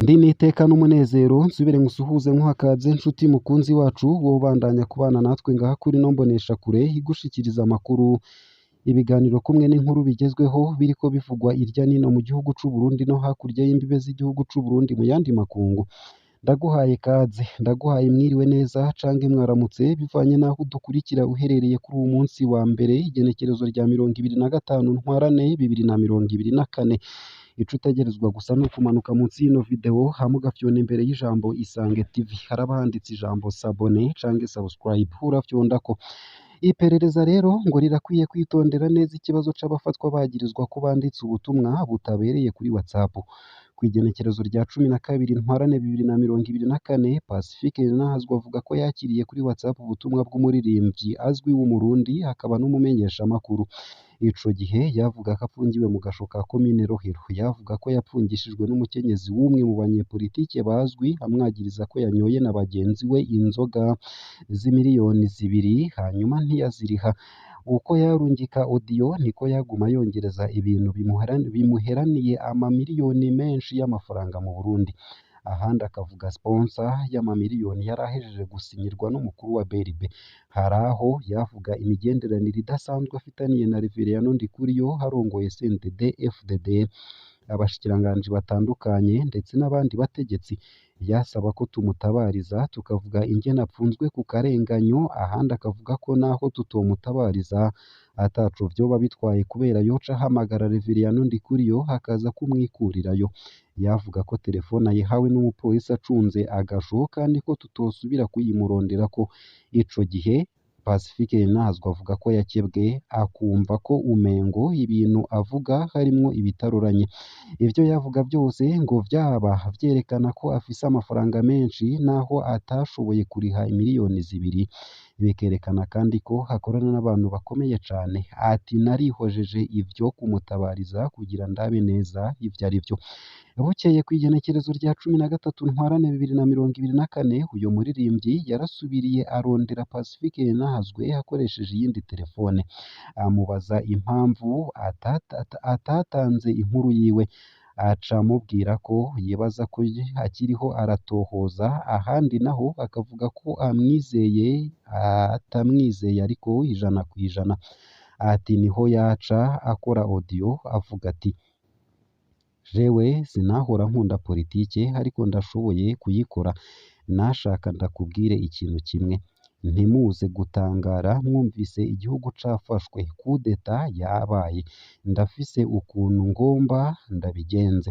Ndi n'iteka n'umunezero nsubire ngusuhuze nkuhakaze nshuti mukunzi wacu wowe ubandanya kubana natwe ngaha kuri no mboneshakure igushikiriza amakuru ibiganiro kumwe n'inkuru bigezweho biriko bivugwa irya nino mu gihugu c'u Burundi no hakurya y'imbibe z'igihugu c'u Burundi mu yandi makungu. Ndaguhaye kaze, ndaguhaye mwiriwe neza canke mwaramutse bivanye naho udukurikira uherereye kuri uwu munsi wa mbere igenekerezo rya 25 ntwarante 2024. Ico utegerezwa gusa no kumanuka munsi y'ino video hama ugafyona imbere y'ijambo Isange TV haraba handitse ijambo s'abonner canke subscribe urafyondako. Iperereza rero ngo rirakwiye kwitondera neza ikibazo c'abafatwa bagirizwa ko banditse ubutumwa butabereye kuri WhatsApp. Kw'igenekerezo rya 12 ntwarante 2024 Pacifique Ninahazwa avuga ko yakiriye kuri WhatsApp ubutumwa bw'umuririmbyi azwi w'umurundi hakaba n'umumenyeshamakuru. Ico gihe yavuga ko apfungiwe mu gasho ka komine Rohero, yavuga ko yapfungishijwe n'umukenyezi w'umwe mu banyepolitike bazwi amwagiriza ko yanyoye na bagenzi we inzoga z'imiliyoni 2 hanyuma ntiyaziriha. Uko yarungika audio niko yaguma yongereza ibintu bimuheraniye amamiliyoni menshi y'amafaranga mu Burundi. Ahandi akavuga sponsor y'amamiliyoni yarahejeje gusinyirwa n'umukuru wa BRB. Haraho yavuga imigenderanire idasanzwe afitaniye na Reverien Ndikuriyo harongoye CNDD FDD, abashikiranganji batandukanye ndetse n'abandi bategetsi. Yasaba ko tumutabariza tukavuga ingene apfunzwe ku karenganyo, ahandi akavuga ko naho tutomutabariza ataco vyoba bitwaye kubera yoca ahamagara Reverien Ndikuriyo hakaza kumwikurirayo. Yavuga ko telefone ayihawe n'umupolisi acunze agasho kandi ko tutosubira kuyimuronderako. Ico gihe Pacifique Ninahazwa avuga ko yakebwe akumva ko umengo ibintu avuga harimwo ibitaroranye. Ivyo yavuga byose ngo vyaba vyerekana ko afise amafaranga menshi naho atashoboye kuriha imiliyoni 2, bikerekana kandi ko hakorana n'abantu bakomeye cane. Ati narihojeje ivyo kumutabariza kugira ndabe neza ivyo ari vyo. Bukeye kw'igenekerezo rya 13 ntwarante 2024 uyo muririmbyi yarasubiriye arondera Pacifique Ninahazwe akoresheje iyindi telefone, amubaza impamvu atatanze inkuru yiwe. Aca amubwira ko yibaza ko akiriho aratohoza, ahandi naho akavuga ko amwizeye atamwizeye ariko 100%. Ati niho yaca akora audio avuga ati jewe sinahora nkunda politike ariko ndashoboye kuyikora. Nashaka ndakubwire ikintu kimwe, ntimuze gutangara mwumvise igihugu cafashwe, kudeta yabaye. Ndafise ukuntu ngomba ndabigenze,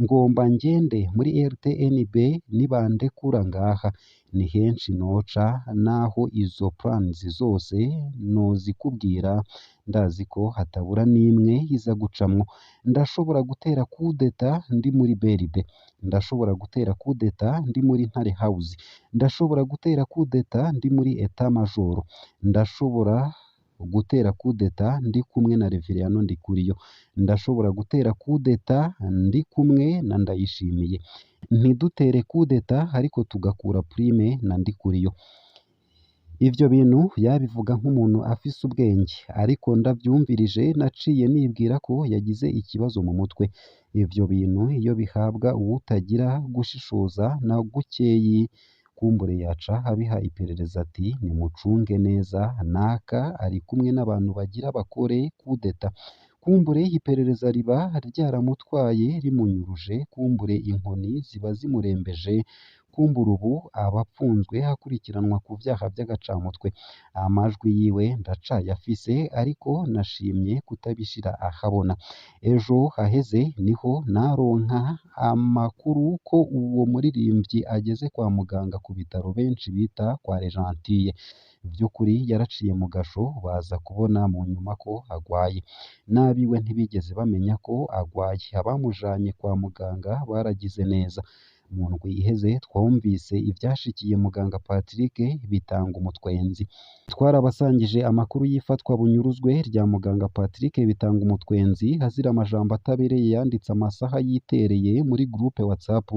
ngomba ngende muri RTNB nibandekura ngaha ni henshi noca, naho izo plans zose nozikubwira ndazi ko hatabura n'imwe iza gucamwo. Ndashobora gutera kudeta ndi muri BRB, ndashobora gutera kudeta ndi muri Ntare House, ndashobora gutera kudeta ndi muri Etat Major, ndashobora gutera kudeta ndi kumwe na Reverien Ndikuriyo, ndashobora gutera kudeta ndi kumwe na Ndayishimiye. Ntidutere kudeta ariko tugakura prime na Ndikuriyo. Ivyo bintu yabivuga nk'umuntu afise ubwenge, ariko ndavyumvirije naciye nibwira ko yagize ikibazo mu mutwe. Ivyo bintu iyo bihabwa uwutagira gushishoza na gukeyi, kumbure yaca abiha iperereza ati nimucunge neza naka ari kumwe n'abantu bagira bakore kudeta. Kumbure iperereza riba ryaramutwaye rimunyuruje, kumbure inkoni ziba zimurembeje, kumbura ubu abapfunzwe hakurikiranwa ku vyaha vy'agacamutwe. Amajwi yiwe ndacayafise ariko nashimye kutabishira ahabona. Ejo haheze niho naronka amakuru ko uwo muririmbyi ageze kwa muganga ku bitaro benshi bita kwa Regentille. Vy'ukuri yaraciye mu gasho baza kubona mu nyuma ko agwaye. Nabiwe ntibigeze bamenya ko agwaye, abamujanye kwa muganga baragize neza. Mu ndwi iheze twumvise ivyashikiye muganga Patrick bitanga umutwenzi. Twarabasangije amakuru y'ifatwa bunyuruzwe rya muganga Patrick bitanga umutwenzi hazira amajambo atabereye yanditse amasaha yitereye muri groupe WhatsApp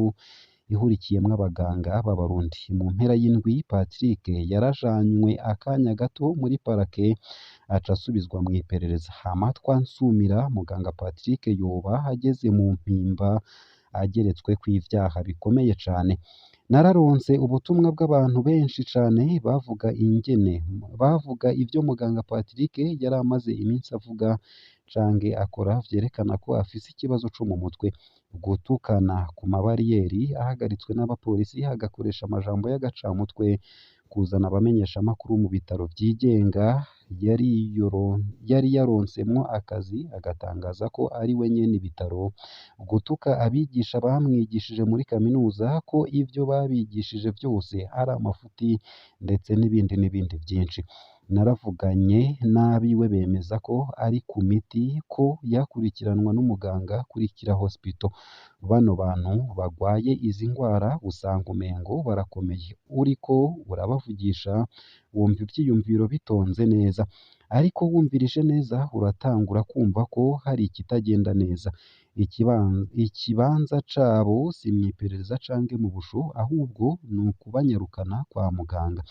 ihurikiyemwo abaganga b'Abarundi. Mu mpera y'indwi Patrick yarajanywe akanya gato muri parake aca asubizwa mu iperereza. Amatwa nsumira muganga Patrick yoba ageze mu mpimba ageretsweko ivyaha bikomeye cane. Nararonse ubutumwa bw'abantu benshi cane bavuga ivyo muganga Patrick yari amaze iminsi avuga canke akora vyerekana ko afise ikibazo co mu mutwe. Gutukana ku mabariyeri ahagaritswe n'abapolisi agakoresha amajambo y'agacamutwe, kuzana abamenyeshamakuru mu bitaro vyigenga yari yaronsemwo akazi agatangaza ko ari we nyene ibitaro, gutuka abigisha bamwigishije muri kaminuza ko ivyo babigishije vyose ari amafuti, ndetse n'ibindi vyinshi. Naravuganye n'abiwe bemeza ko ari ku miti, ko yakurikiranwa n'umuganga Kurikira Hospital. Bano bantu bagwaye izi ngwara usanga umengo barakomeye, uriko urabavugisha wumva ivyiyumviro bitonze neza, ariko wumvirije neza uratangura kumva ko hari ikitagenda neza. Ikibanza cabo si mw'iperereza canke mu busho, ahubwo ni ukubanyarukana kwa muganga.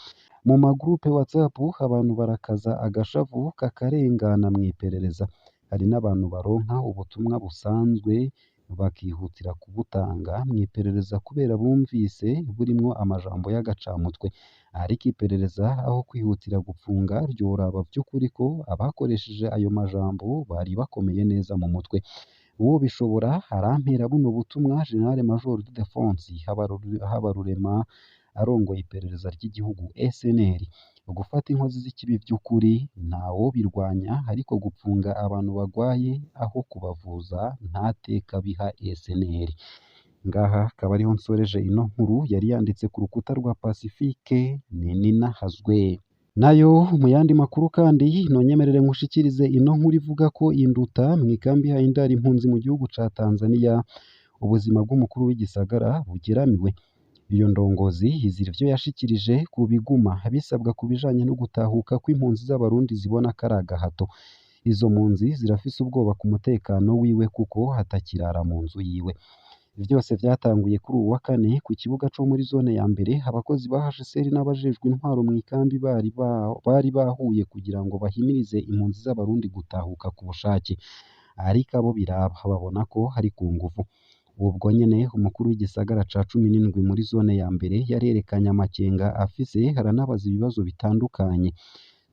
Mu magurupe WhatsApp abantu barakaza agashavu kakarengana mw'iperereza. Hari n'abantu baronka ubutumwa busanzwe bakihutira kubutanga mw'iperereza kubera bumvise burimwo amajambo y'agacamutwe. Ariko iperereza aho kwihutira gupfunga ryoraba vy'ukuri ko abakoresheje ayo majambo bari bakomeye neza mu mutwe. Uwo bishobora arampera buno butumwa General Major d'Ildefonsi Habarurema arongoye iperereza ry'igihugu SNL. Gufata inkozi z'ikibi vy'ukuri ntawo birwanya, ariko gupfunga abantu bagwaye aho kubavuza nta teka biha SNL. Ngaha akaba ariho nsoreje ino nkuru yari yanditse ku rukuta rwa Pacifique Ninahazwe. Nayo mu yandi makuru kandi nonyemerere nkushikirize ino nkuru ivuga ko induta mw'ikambi ya Indari impunzi mu gihugu ca Tanzania ubuzima bw'umukuru w'igisagara bugeramiwe. Iyo ndongozi izira ivyo yashikirije ku biguma bisabwa ku bijanye no gutahuka kw'impunzi z'Abarundi zibona ko ari agahato. Izo mpunzi zirafise ubwoba ku mutekano wiwe kuko hatakirara mu nzu yiwe. Vyose vyatanguye kuri uwu wa kane ku kibuga co muri zone ya mbere. Abakozi ba HCR n'abajejwe intwaro mw'ikambi bari bahuye kugira ngo bahimirize impunzi z'Abarundi gutahuka ku bushake, ariko abo biraba babona ko hari ku nguvu. Ubwo nyene umukuru w'igisagara ca 17 muri zone ya mbere yarerekanye amakenga afise, haranabaza ibibazo bitandukanye.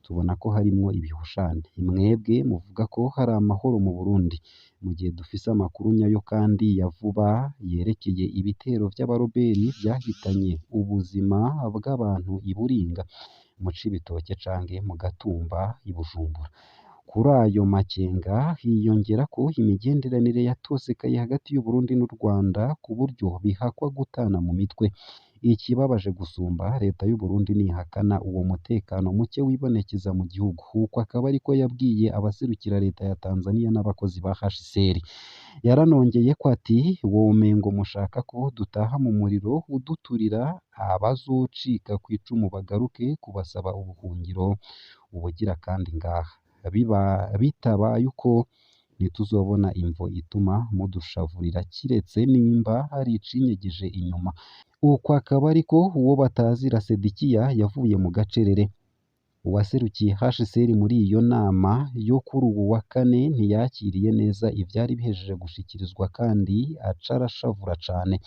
Tubona ko harimwo ibihushane. Mwebwe muvuga ko hari amahoro mu Burundi, mu gihe dufise amakuru nyayo kandi ya vuba yerekeye ibitero vy'abaroberi vyahitanye ubuzima bw'abantu i Buringa, mu Cibitoke canke mu Gatumba i Bujumbura. Kuri ayo makenga hiyongerako imigenderanire yatosekaye hagati y'u Burundi n'u Rwanda ku buryo bihakwa gutana mu mitwe. Ikibabaje gusumba, leta y'u Burundi nihakana uwo mutekano muke wibonekeza mu gihugu. Uko akaba ariko yabwiye abaserukira leta ya Tanzania n'abakozi ba HCR. Yaranongeye ko ati womengo mushaka ko dutaha mu muriro uduturira, abazocika kw'icumu bagaruke kubasaba ubuhungiro ubugira kandi ngaha. Bitabaye uko ntituzobona imvo ituma mudushavurira kiretse nimba hari icinyegeje inyuma. Uko akaba ariko uwo batazira Sedikiya yavuye mu gacerere. Uwaserukiye HCR muri iyo nama yo kuri ubu wa kane ntiyakiriye neza ivyari bihejeje gushikirizwa kandi aca arashavura cane.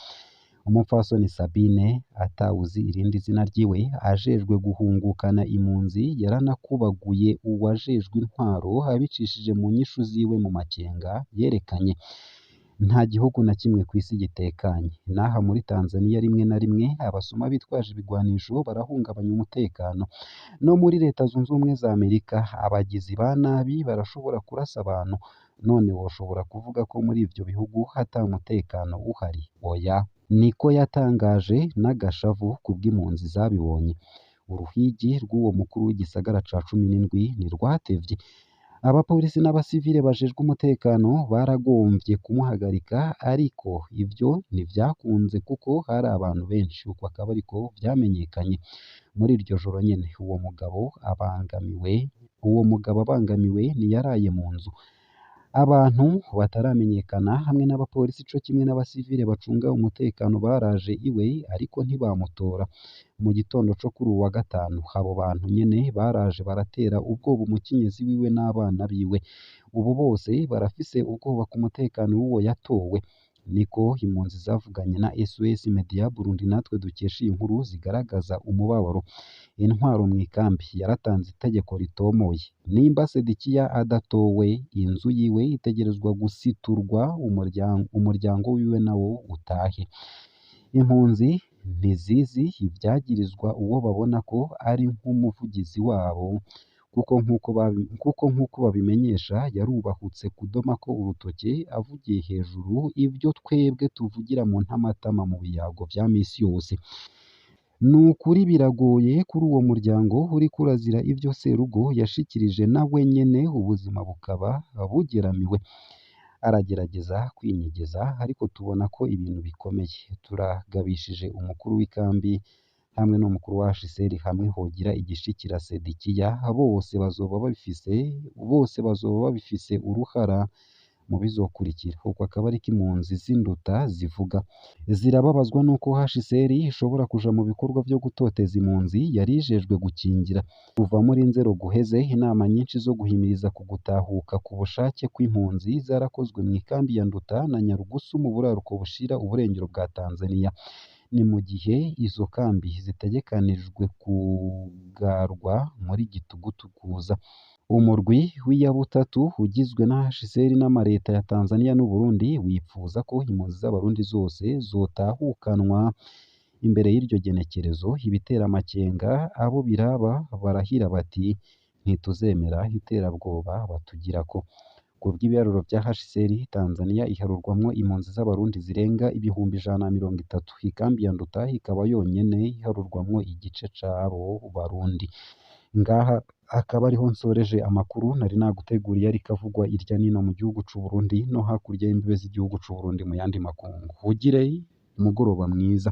Umupfasoni Sabine atawuzi irindi zina ryiwe ajejwe guhungukana impunzi yaranakubaguye uwajejwe intwaro abicishije mu nyishu ziwe mu makenga yerekanye. Nta gihugu na kimwe kw'isi gitekanye. N'aha muri Tanzania rimwe na rimwe abasuma bitwaje ibigwanisho barahungabanya umutekano. No muri Leta Zunze Ubumwe za Amerika abagizi ba nabi barashobora kurasa abantu. None woshobora kuvuga ko muri ivyo bihugu hata umutekano uhari? Oya. Niko yatangaje n'agashavu kubw'impunzi zabibonye. Uruhigi rw'uwo mukuru w'igisagara ca 17 ntirwatevye. Abapolisi n'abasivile bajejwe umutekano baragomvye kumuhagarika, ariko ivyo ntivyakunze kuko hari abantu benshi. Uko akaba ariko vyamenyekanye. Muri iryo joro nyene uwo mugabo abangamiwe ntiyaraye mu nzu. Abantu bataramenyekana hamwe n'abapolisi co kimwe n'abasivile bacunga umutekano baraje iwe ariko ntibamutora. Mu gitondo co kuri uwu wa gatanu abo bantu nyene baraje baratera ubwoba umukenyezi wiwe n'abana biwe. Ubu bose barafise ubwoba ku mutekano w'uwo yatowe. Niko impunzi zavuganye na SOS Media Burundi natwe dukesha iyi nkuru zigaragaza umubabaro. Intwaro mu ikambi yaratanze itegeko ritomoye. Nimba Sedikiya adatowe, inzu yiwe itegerezwa gusiturwa, umuryango wiwe nawo utahe. Impunzi ntizizi ivyagirizwa uwo babona ko ari nk'umuvugizi wabo, kuko nk'uko babimenyesha yarubahutse kudomako urutoke avugiye hejuru ivyo twebwe tuvugira mu ntamatama mu biyago vya misi yose. Nukuri biragoye kuri uwo muryango uriko urazira ivyo Serugo yashikirije nawe nyene ubuzima bukaba bugeramiwe. Aragerageza kwinyegeza ariko tubona ko ibintu bikomeye. Turagabishije umukuru w'ikambi hamwe n'umukuru wa HCR hamwe hogira igishikira Sedikiya, bose bazoba babifise uruhara mu bizokurikira. Uko akaba ariko impunzi z'induta zivuga. Zirababazwa nuko HCR ishobora kuja mu bikorwa vyo gutoteza impunzi yari ijejwe gukingira. Kuva muri Nzero guheze, inama nyinshi zo guhimiriza ku gutahuka ku bushake kw'impunzi zarakozwe mu ikambi ya Nduta na Nyarugusu mu buraruko bushira uburengero bwa Tanzania. Ni mu gihe izo kambi zitegekanijwe kugarwa muri Gitugutu kuza. Umurwi w'iyabutatu ugizwe na HCR n'amareta ya Tanzania n'u Burundi wipfuza ko impunzi z'abarundi zose zotahukanwa imbere y'iryo genekerezo. Ibitera amakenga abo biraba barahira bati ntituzemera iterabwoba batugirako. Ku bw'ibiharuro vya HCR, Tanzania iharurwamwo impunzi z'abarundi zirenga 130. Ikambi ya Nduta ikaba yonyene iharurwamwo igice c'abo Barundi. Ngaha akaba ariho nsoreje amakuru nari naguteguriye ariko avugwa irya nino mu gihugu c'u Burundi no hakurya y'imbibe z'igihugu c'u Burundi mu yandi makungu. Ugire umugoroba mwiza.